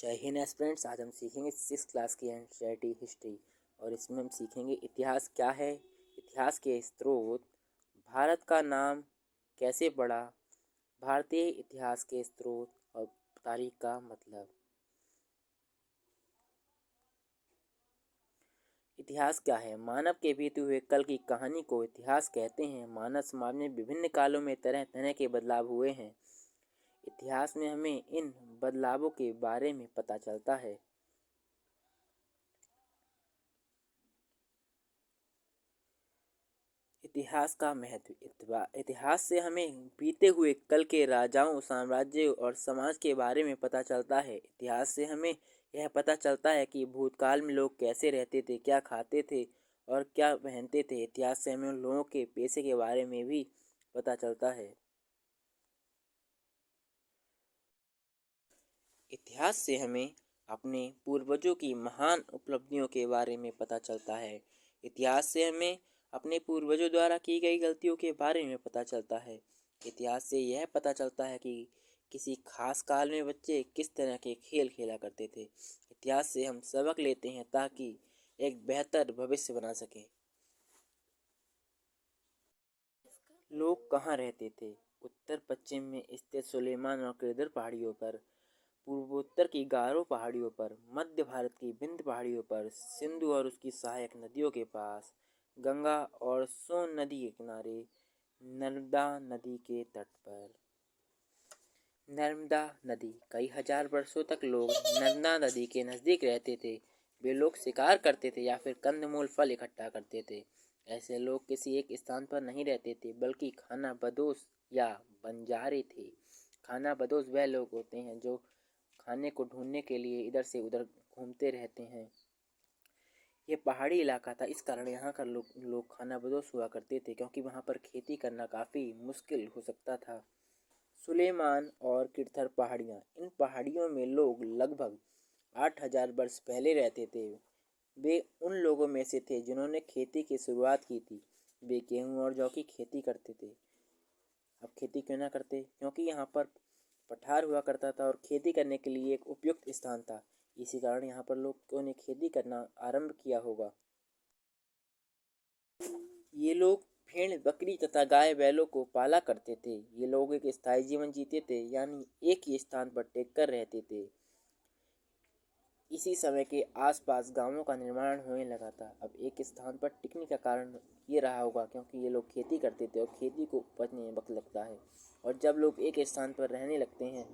जय हिंद एस्पिरेंट्स। आज हम सीखेंगे 6 क्लास की एनसीईआरटी हिस्ट्री और इसमें हम सीखेंगे इतिहास क्या है, इतिहास के स्रोत, भारत का नाम कैसे पड़ा, भारतीय इतिहास के स्रोत और तारीख का मतलब। इतिहास क्या है? मानव के बीते हुए कल की कहानी को इतिहास कहते हैं। मानव समाज में विभिन्न कालों में तरह तरह के बदलाव हुए हैं। इतिहास में हमें इन बदलावों के बारे में पता चलता है। इतिहास का महत्व। इतिहास से हमें बीते हुए कल के राजाओं, साम्राज्यों और समाज के बारे में पता चलता है। इतिहास से हमें यह पता चलता है कि भूतकाल में लोग कैसे रहते थे, क्या खाते थे और क्या पहनते थे। इतिहास से हमें उन लोगों के पेशे के बारे में भी पता चलता है। इतिहास से हमें अपने पूर्वजों की महान उपलब्धियों के बारे में पता चलता है। इतिहास से हमें अपने पूर्वजों द्वारा की गई गलतियों के बारे में पता चलता है। इतिहास से यह पता चलता है कि किसी खास काल में बच्चे किस तरह के खेल खेला करते थे। इतिहास से हम सबक लेते हैं ताकि एक बेहतर भविष्य बना सकें। लोग कहाँ रहते थे? उत्तर पश्चिम में स्थित सुलेमान और किरदर पहाड़ियों पर, पूर्वोत्तर की गारो पहाड़ियों पर, मध्य भारत की विंध्य पहाड़ियों पर, सिंधु और उसकी सहायक नदियों के पास, गंगा और सोन नदी के किनारे, नर्मदा नदी के तट पर। नर्मदा नदी। कई हजार वर्षों तक लोग नर्मदा नदी के नज़दीक रहते थे। वे लोग शिकार करते थे या फिर कंदमूल फल इकट्ठा करते थे। ऐसे लोग किसी एक स्थान पर नहीं रहते थे बल्कि खाना बदोश या बंजारे थे। खाना बदोश वह लोग होते हैं जो खाने को ढूंढने के लिए इधर से उधर घूमते रहते हैं। ये पहाड़ी इलाका था, इस कारण यहाँ का लोग खाना बदोश हुआ करते थे क्योंकि वहाँ पर खेती करना काफ़ी मुश्किल हो सकता था। सुलेमान और किरथर पहाड़ियाँ। इन पहाड़ियों में लोग लगभग 8,000 वर्ष पहले रहते थे। वे उन लोगों में से थे जिन्होंने खेती की शुरुआत की थी। वे गेहूँ और जौ की खेती करते थे। अब खेती क्यों ना करते? क्योंकि यहाँ पर पठार हुआ करता था और खेती करने के लिए एक उपयुक्त स्थान था। इसी कारण यहाँ पर लोगों ने खेती करना आरंभ किया होगा। ये लोग भेड़, बकरी तथा गाय बैलों को पाला करते थे। ये लोग एक स्थायी जीवन जीते थे, यानी एक ही स्थान पर टेक कर रहते थे। इसी समय के आसपास गांवों का निर्माण होने लगा था। अब एक स्थान पर टिकने का कारण ये रहा होगा क्योंकि ये लोग खेती करते थे और खेती को उपजने में वक्त लगता है। और जब लोग एक स्थान पर रहने लगते हैं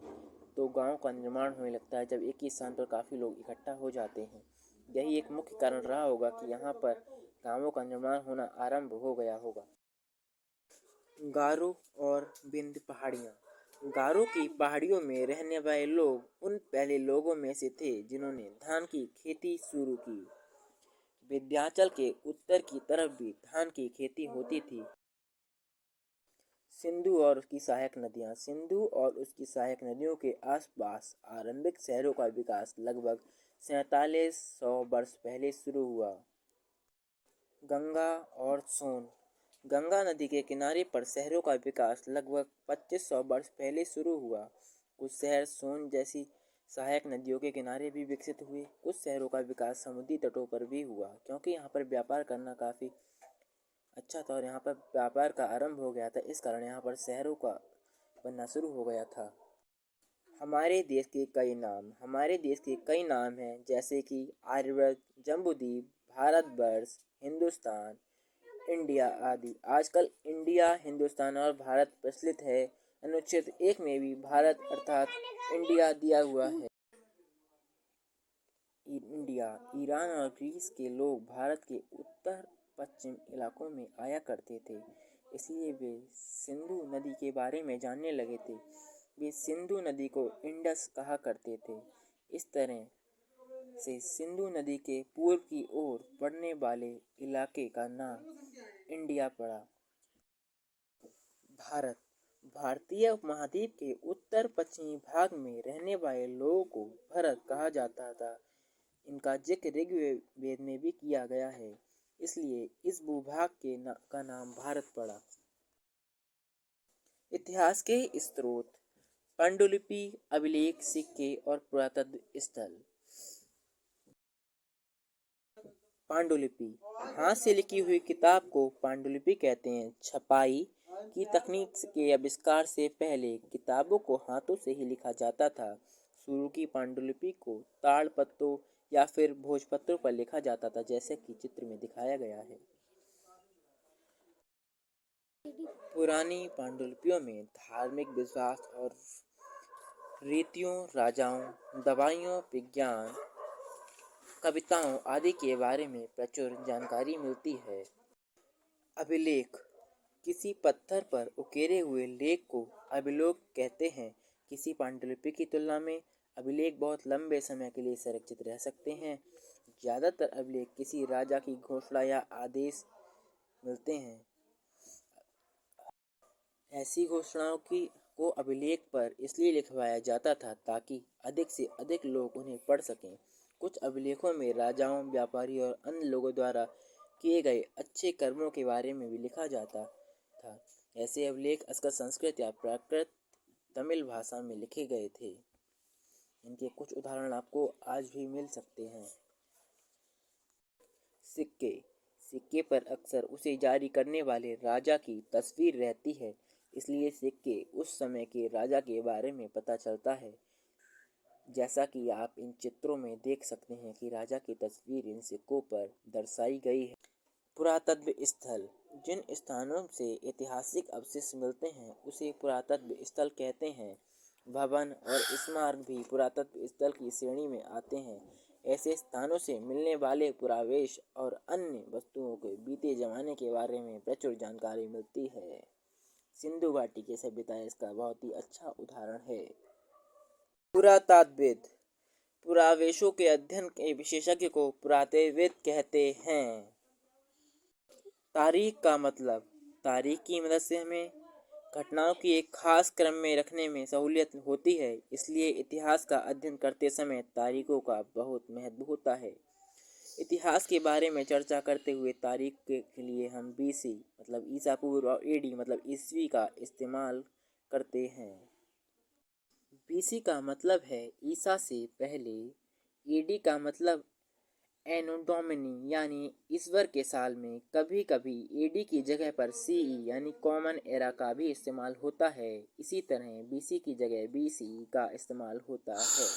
तो गांव का निर्माण होने लगता है। जब एक ही स्थान पर काफ़ी लोग इकट्ठा हो जाते हैं, यही एक मुख्य कारण रहा होगा कि यहाँ पर गांवों का निर्माण होना आरंभ हो गया होगा। गारो और विंध्य पहाड़ियाँ। गारो की पहाड़ियों में रहने वाले लोग उन पहले लोगों में से थे जिन्होंने धान की खेती शुरू की। विंध्याचल के उत्तर की तरफ भी धान की खेती होती थी। सिंधु और उसकी सहायक नदियाँ। सिंधु और उसकी सहायक नदियों के आसपास आरंभिक शहरों का विकास लगभग 4700 वर्ष पहले शुरू हुआ। गंगा और सोन। गंगा नदी के किनारे पर शहरों का विकास लगभग 2500 वर्ष पहले शुरू हुआ। कुछ शहर सोन जैसी सहायक नदियों के किनारे भी विकसित हुए। कुछ शहरों का विकास समुद्री तटों पर भी हुआ क्योंकि यहाँ पर व्यापार करना काफ़ी अच्छा था और यहाँ पर व्यापार का आरंभ हो गया था। इस कारण यहाँ पर शहरों का बनना शुरू हो गया था। हमारे देश के कई नाम। हमारे देश के कई नाम हैं जैसे कि आर्यव्रत, जम्बूद्वीप, भारतवर्ष, हिंदुस्तान, इंडिया आदि। आजकल इंडिया, हिंदुस्तान और भारत प्रचलित है। अनुच्छेद 1 में भी भारत अर्थात इंडिया दिया हुआ है। इंडिया। ईरान और ग्रीस के लोग भारत के उत्तर पश्चिम इलाकों में आया करते थे, इसलिए वे सिंधु नदी के बारे में जानने लगे थे। वे सिंधु नदी को इंडस कहा करते थे। इस तरह से सिंधु नदी के पूर्व की ओर पड़ने वाले इलाके का नाम इंडिया पड़ा। भारत। भारतीय उपमहाद्वीप के उत्तर पश्चिमी भाग में रहने वाले लोगों को भरत कहा जाता था। इनका जिक्र ऋग्वेद में भी किया गया है, इसलिए इस भूभाग का नाम भारत पड़ा। इतिहास के स्रोत। पांडुलिपि, अभिलेख, सिक्के और पुरातत्व स्थल। पांडुलिपि हाथ से लिखी हुई किताब को पांडुलिपि कहते हैं। छपाई की तकनीक के आविष्कार से पहले किताबों को हाथों से ही लिखा जाता था। शुरू की पांडुलिपि को ताड़पत्रों या फिर भोजपत्रों पर लिखा जाता था, जैसे कि चित्र में दिखाया गया है। पुरानी पांडुलिपियों में धार्मिक विश्वास और रीतियों, राजाओं, दवाइयों, विज्ञान, कविताओं आदि के बारे में प्रचुर जानकारी मिलती है। अभिलेख किसी पत्थर पर उकेरे हुए लेख को अभिलेख कहते हैं। किसी पांडुलिपि की तुलना में अभिलेख बहुत लंबे समय के लिए संरक्षित रह सकते हैं। ज़्यादातर अभिलेख किसी राजा की घोषणा या आदेश मिलते हैं। ऐसी घोषणाओं को अभिलेख पर इसलिए लिखवाया जाता था ताकि अधिक से अधिक लोग उन्हें पढ़ सकें। कुछ अभिलेखों में राजाओं, व्यापारी और अन्य लोगों द्वारा किए गए अच्छे कर्मों के बारे में भी लिखा जाता था। ऐसे अभिलेख अक्सर संस्कृत या प्राकृत तमिल भाषा में लिखे गए थे। इनके कुछ उदाहरण आपको आज भी मिल सकते हैं। सिक्के सिक्के पर अक्सर उसे जारी करने वाले राजा की तस्वीर रहती है, इसलिए सिक्के उस समय के राजा के बारे में पता चलता है। जैसा कि आप इन चित्रों में देख सकते हैं कि राजा की तस्वीर इन सिक्कों पर दर्शाई गई है। पुरातत्व स्थल जिन स्थानों से ऐतिहासिक अवशेष मिलते हैं उसे पुरातत्व स्थल कहते हैं। भवन और स्मारक भी पुरातत्व स्थल की श्रेणी में आते हैं। ऐसे स्थानों से मिलने वाले पुरावशेष और अन्य वस्तुओं के बीते जमाने के बारे में प्रचुर जानकारी मिलती है। सिंधु घाटी की सभ्यता इसका बहुत ही अच्छा उदाहरण है। पुरातात्वविद पुरावशेषों के अध्ययन के विशेषज्ञ को पुरातात्वविद कहते हैं। तारीख का मतलब तारीख की मदद से हमें घटनाओं की एक खास क्रम में रखने में सहूलियत होती है, इसलिए इतिहास का अध्ययन करते समय तारीखों का बहुत महत्व होता है। इतिहास के बारे में चर्चा करते हुए तारीख के लिए हम BC मतलब ईसा पूर्व और AD मतलब ईस्वी का इस्तेमाल करते हैं। BC का मतलब है ईसा से पहले, AD का मतलब एनो डोमिनी यानी ईश्वर के साल में। कभी कभी AD की जगह पर CE यानी कॉमन एरा का भी इस्तेमाल होता है। इसी तरह BC की जगह BCE का इस्तेमाल होता है।